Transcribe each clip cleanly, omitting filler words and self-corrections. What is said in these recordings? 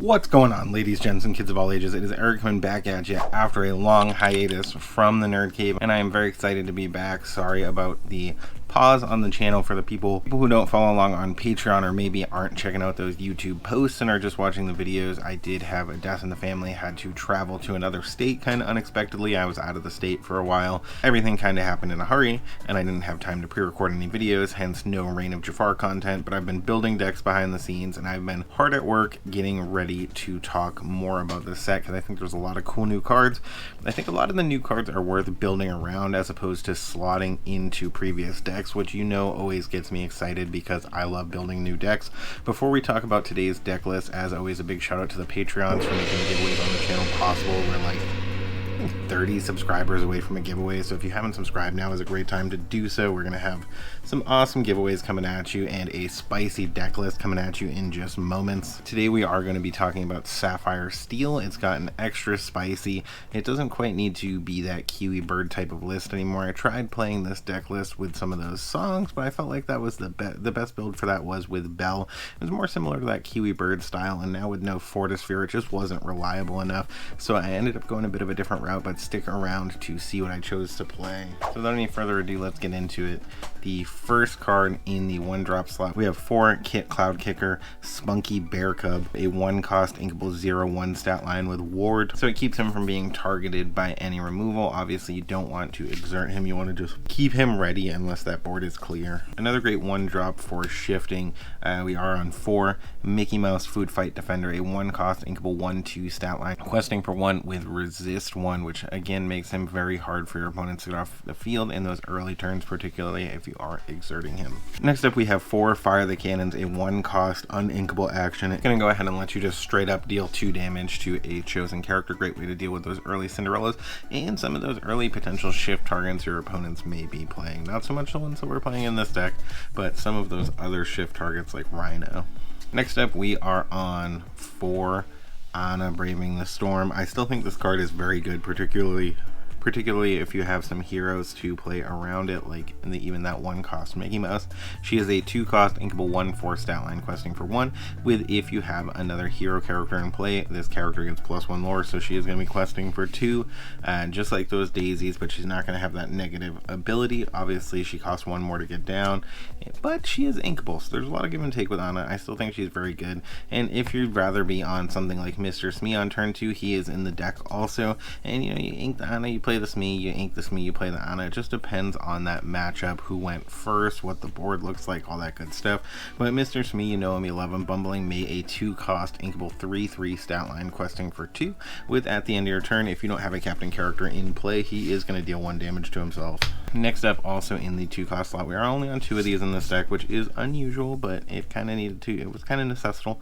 What's going on, ladies, gents, and kids of all ages? It is Eric coming back at you after a long hiatus from the Nerd Cave, and I am very excited to be back. Sorry about the pause on the channel for the people who don't follow along on Patreon or maybe aren't checking out those YouTube posts and are just watching the videos. I did have a death in the family, had to travel to another state kind of unexpectedly. I was out of the state for a while. Everything kind of happened in a hurry, and I didn't have time to pre-record any videos, hence no Reign of Jafar content, but I've been building decks behind the scenes, and I've been hard at work getting ready to talk more about this set, because I think there's a lot of cool new cards. I think a lot of the new cards are worth building around as opposed to slotting into previous decks, which you know always gets me excited because I love building new decks. Before we talk about today's deck list, as always, a big shout out to the Patreons for making giveaways on the channel possible. We're like 30 subscribers away from a giveaway, so if you haven't subscribed, now is a great time to do so. We're gonna have some awesome giveaways coming at you and a spicy deck list coming at you in just moments. Today we are going to be talking about Sapphire Steel. It's gotten extra spicy. It doesn't quite need to be that Kiwi Bird type of list anymore. I tried playing this deck list with some of those songs, but I felt like that was the best build for that was with Bell. It was more similar to that Kiwi Bird style, and now with no Fortisphere, it just wasn't reliable enough, so I ended up going a bit of a different route, but stick around to see what I chose to play. So without any further ado, let's get into it. The first card in the 1-drop slot, we have 4 Kit Cloud Kicker Spunky Bear Cub, a 1-cost inkable 0/1 stat line with Ward, so it keeps him from being targeted by any removal. Obviously you don't want to exert him, you want to just keep him ready unless that board is clear. Another great 1-drop for shifting, we are on 4 Mickey Mouse Food Fight Defender, a 1-cost inkable 1/2 stat line, questing for 1 with resist 1, which again makes him very hard for your opponents to get off the field in those early turns, particularly if you are exerting him. Next up we have 4 Fire the Cannons, a 1-cost uninkable action. It's going to go ahead and let you just straight up deal 2 damage to a chosen character. Great way to deal with those early Cinderellas and some of those early potential shift targets your opponents may be playing. Not so much the ones that we're playing in this deck, but some of those other shift targets like Rhino. Next up we are on 4 Anna Braving the Storm. I still think this card is very good, particularly if you have some heroes to play around it, like even that 1-cost Mickey Mouse. She is a 2-cost inkable 1/4 stat line, questing for 1 with, if you have another hero character in play, this character gets +1 lore, so she is going to be questing for 2, just like those daisies, but she's not going to have that negative ability. Obviously she costs 1 more to get down, but she is inkable, so there's a lot of give and take with Anna. I still think she's very good, and if you'd rather be on something like Mr. Smee on turn 2, he is in the deck also, and you know, you ink the Anna, you play the Smee, you ink the Smee, you play the Anna. It just depends on that matchup, who went first, what the board looks like, all that good stuff. But Mr. Smee, you know him, you love him. Bumbling May, a 2-cost inkable 3/3 stat line, questing for 2 with, at the end of your turn, if you don't have a captain character in play, he is going to deal 1 damage to himself. Next up, also in the 2-cost slot, we are only on 2 of these in this deck, which is unusual, but it kind of needed to, it was kind of necessitable.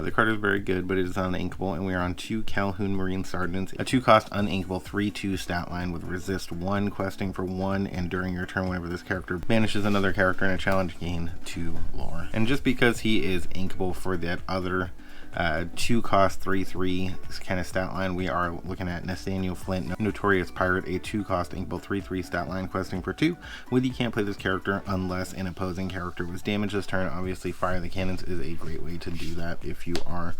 The card is very good, but it is uninkable, and we are on 2 Calhoun Marine Sergeants, a 2-cost uninkable 3/2 stat line with resist 1, questing for 1, and during your turn, whenever this character banishes another character in a challenge, gain 2 lore. And just because he is inkable for that other 2-cost 3/3 kind of stat line, we are looking at Nathaniel Flint, Notorious Pirate, a 2-cost inkable 3/3 stat line, questing for 2 with, you can't play this character unless an opposing character was damaged this turn. Obviously Fire the Cannons is a great way to do that if you are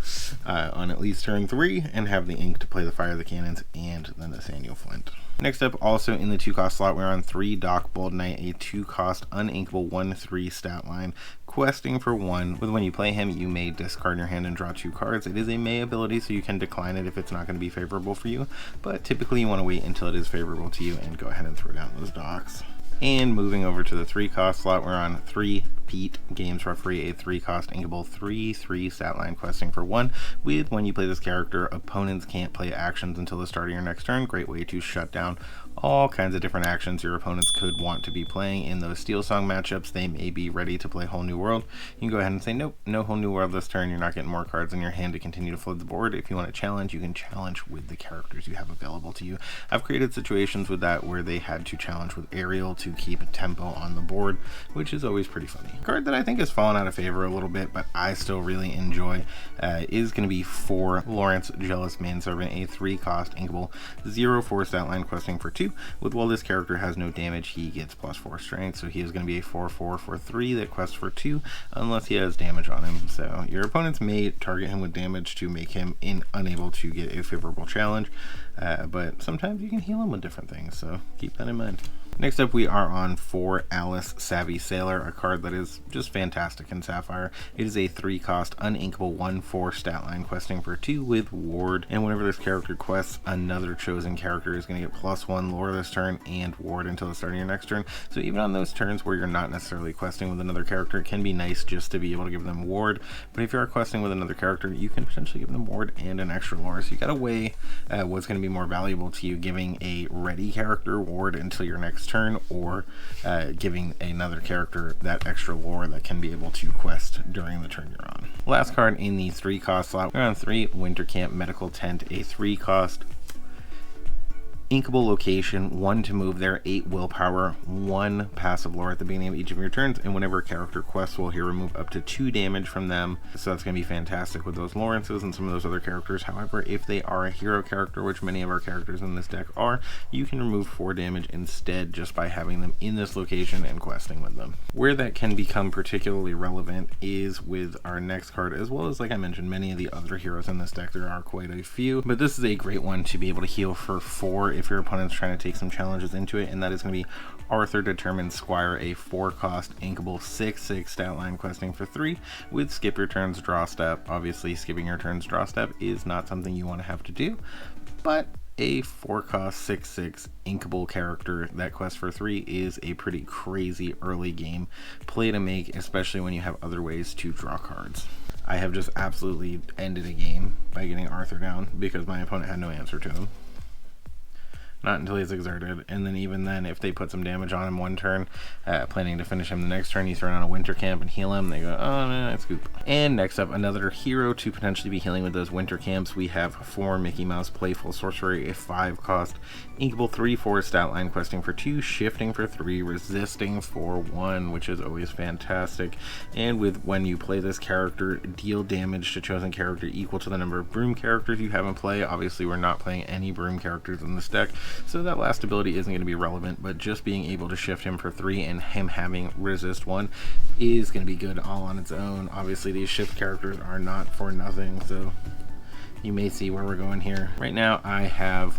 on at least turn 3 and have the ink to play the Fire the Cannons and the Nathaniel Flint. Next up, also in the 2-cost slot, we're on 3 Doc Bold Knight, a 2-cost uninkable 1/3 stat line, questing for 1 with, when you play him, you may discard your hand and draw 2 cards. It is a May ability, so you can decline it if it's not going to be favorable for you, but typically you want to wait until it is favorable to you and go ahead and throw down those docs. And moving over to the 3-cost slot, we're on 3 Pete Games Referee, a 3-cost inkable 3/3 stat line, questing for 1 with, when you play this character, opponents can't play actions until the start of your next turn. Great way to shut down all kinds of different actions your opponents could want to be playing in those Steel Song matchups. They may be ready to play Whole New World. You can go ahead and say, nope, no Whole New World this turn. You're not getting more cards in your hand to continue to flood the board. If you want to challenge, you can challenge with the characters you have available to you. I've created situations with that where they had to challenge with Ariel to keep tempo on the board, which is always pretty funny. card that I think has fallen out of favor a little bit, but I still really enjoy, is going to be 4 Lawrence Jealous Manservant, a 3-cost inkable 0/4 stat line questing for 2. With while this character has no damage, he gets +4 strength, so he is going to be a 4/4 for 3 that quests for 2 unless he has damage on him. So your opponents may target him with damage to make him unable to get a favorable challenge, but sometimes you can heal him with different things, so keep that in mind. Next up, we are on 4 Alice Savvy Sailor, a card that is just fantastic in Sapphire. It is a 3-cost uninkable 1/4 stat line questing for 2 with Ward, and whenever this character quests, another chosen character is going to get +1 lore this turn and Ward until the start of your next turn. So even on those turns where you're not necessarily questing with another character, it can be nice just to be able to give them Ward, but if you are questing with another character, you can potentially give them Ward and an extra lore, so you gotta weigh what's going to be more valuable to you, giving a ready character Ward until your next turn, or giving another character that extra lore that can be able to quest during the turn you're on. Last card in the 3-cost slot, we're on 3 Winter Camp Medical Tent, a 3-cost inkable location, 1 to move there, 8 willpower, 1 passive lore at the beginning of each of your turns, and whenever a character quests, will here remove up to 2 damage from them. So that's going to be fantastic with those Lawrences and some of those other characters. However, if they are a hero character, which many of our characters in this deck are, you can remove 4 damage instead just by having them in this location and questing with them. Where that can become particularly relevant is with our next card, as well as, like I mentioned, many of the other heroes in this deck. There are quite a few, but this is a great one to be able to heal for 4 if your opponent's trying to take some challenges into it, and that is going to be Arthur Determined Squire, a 4-cost inkable 6/6 stat line questing for 3 with skip your turns, draw step. Obviously, skipping your turns, draw step is not something you want to have to do, but a 4-cost 6/6 inkable character that quests for 3 is a pretty crazy early game play to make, especially when you have other ways to draw cards. I have just absolutely ended a game by getting Arthur down because my opponent had no answer to him. Not until he's exerted, and then even then, if they put some damage on him one turn, planning to finish him the next turn, you throw on a Winter Camp and heal him, they go, oh no, it's scoop. And next up, another hero to potentially be healing with those Winter Camps, we have 4 Mickey Mouse Playful Sorcery, a 5-cost inkable 3/4 stat line questing for 2, shifting for 3, resisting for 1, which is always fantastic. And with when you play this character, deal damage to chosen character equal to the number of broom characters you have in play. Obviously, we're not playing any broom characters in this deck, so that last ability isn't going to be relevant, but just being able to shift him for 3 and him having resist 1 is going to be good all on its own. Obviously, these shift characters are not for nothing, so you may see where we're going here. Right now, I have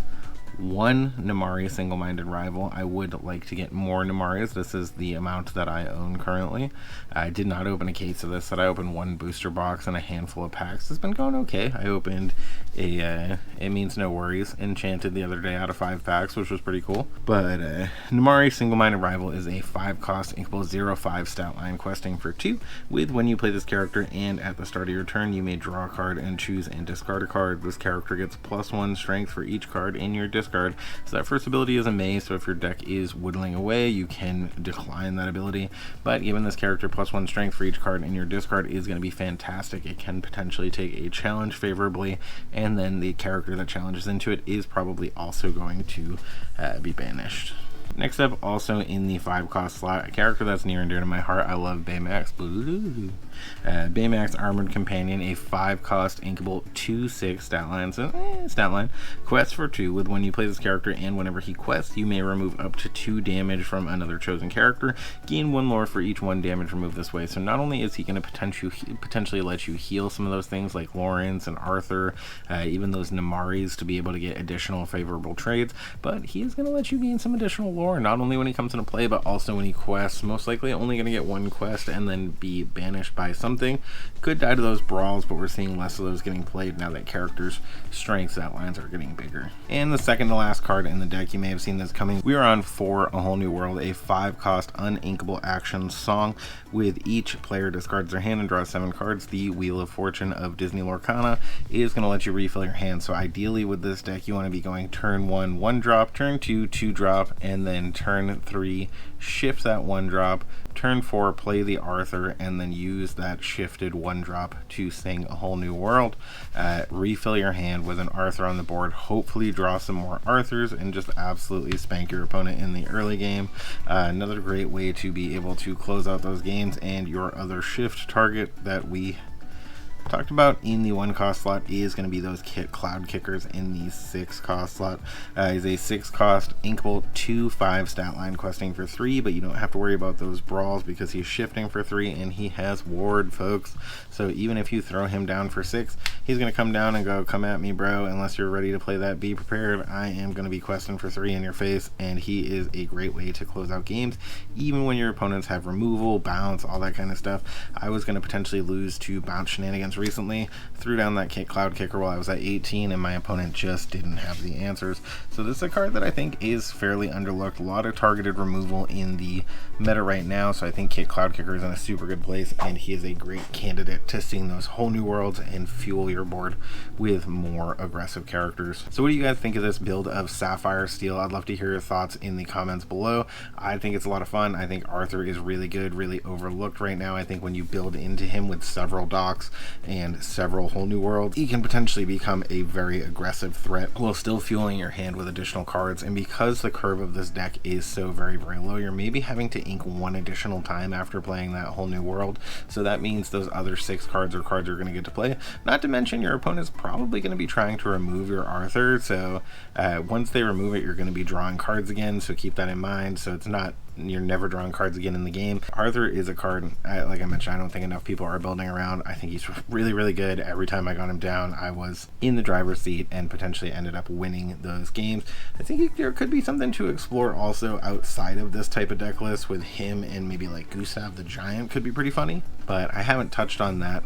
1 Namari Single-Minded Rival. I would like to get more Namaris. This is the amount that I own currently. I did not open a case of this, but I opened 1 booster box and a handful of packs. It's been going okay. I opened a It Means No Worries Enchanted the other day out of 5 packs, which was pretty cool. But Namari Single-Minded Rival is a 5-cost inkable 0/5 stat line questing for 2 with when you play this character and at the start of your turn, you may draw a card and choose and discard a card. This character gets +1 strength for each card in your discard. So that first ability is a maze, so if your deck is whittling away, you can decline that ability, but given this character +1 strength for each card in your discard is going to be fantastic. It can potentially take a challenge favorably, and then the character that challenges into it is probably also going to be banished. Next up, also in the 5-cost slot, a character that's near and dear to my heart. I love Baymax. Baymax Armored Companion, a 5-cost inkable 2/6 stat line. So, stat line. Quest for 2 with when you play this character and whenever he quests, you may remove up to 2 damage from another chosen character. Gain 1 lore for each 1 damage removed this way. So not only is he going to potentially let you heal some of those things like Lawrence and Arthur, even those Namaris to be able to get additional favorable trades, but he is going to let you gain some additional lore, not only when he comes into play, but also when he quests. Most likely only going to get 1 quest and then be banished by something. Could die to those brawls, but we're seeing less of those getting played now that characters' strength stat lines are getting bigger. And the second to last card in the deck, you may have seen this coming. We are on 4 A Whole New World, a 5-cost uninkable action song. With each player discards their hand and draws 7 cards, the Wheel of Fortune of Disney Lorcana is going to let you refill your hand. So ideally with this deck, you want to be going turn 1, 1 drop, turn 2, 2 drop, and then then turn 3 shift that 1-drop, turn 4 play the Arthur, and then use that shifted 1-drop to sing A Whole New World. Refill your hand with an Arthur on the board, hopefully draw some more Arthurs, and just absolutely spank your opponent in the early game. Another great way to be able to close out those games. And your other shift target that we talked about in the 1-cost slot is going to be those cloud kickers in the 6-cost slot. Is a 6-cost inkable 2/5 stat line questing for 3, but you don't have to worry about those brawls because he's shifting for 3 and he has ward, folks. So even if you throw him down for 6, he's going to come down and go, come at me, bro. Unless you're ready to play that, be prepared. I am going to be questing for 3 in your face, and he is a great way to close out games, even when your opponents have removal, bounce, all that kind of stuff. I was going to potentially lose to bounce shenanigans recently, threw down that cloud kicker while I was at 18, and my opponent just didn't have the answers. So this is a card that I think is fairly underlooked. A lot of targeted removal in the meta right now, so I think cloud kicker is in a super good place, and he is a great candidate to sing those whole new worlds and fuel your board with more aggressive characters. So what do you guys think of this build of Sapphire Steel? I'd love to hear your thoughts in the comments below. I think it's a lot of fun. I think Arthur is really good, really overlooked right now. I think when you build into him with several docks and several whole new worlds, he can potentially become a very aggressive threat while still fueling your hand with additional cards. And because the curve of this deck is so very low, you're maybe having to ink 1 additional time after playing that whole new world. So that means those other 6 cards are cards you're going to get to play. Not to mention your opponent's probably going to be trying to remove your Arthur, so once they remove it, you're going to be drawing cards again, so keep that in mind. So it's not, you're never drawing cards again in the game. Arthur is a card, like I mentioned, I don't think enough people are building around. I think he's really good. Every time I got him down, I was in the driver's seat and potentially ended up winning those games. I think there could be something to explore also outside of this type of deck list with him, and maybe like Gustav the Giant could be pretty funny, but I haven't touched on that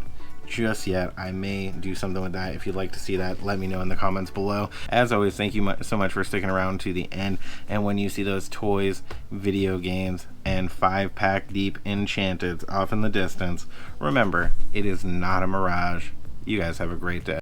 just yet. I may do something with that. If you'd like to see that, let me know in the comments below. As always, thank you so much for sticking around to the end. And when you see those toys, video games, and 5-pack deep enchanteds off in the distance, remember, it is not a mirage. You guys have a great day.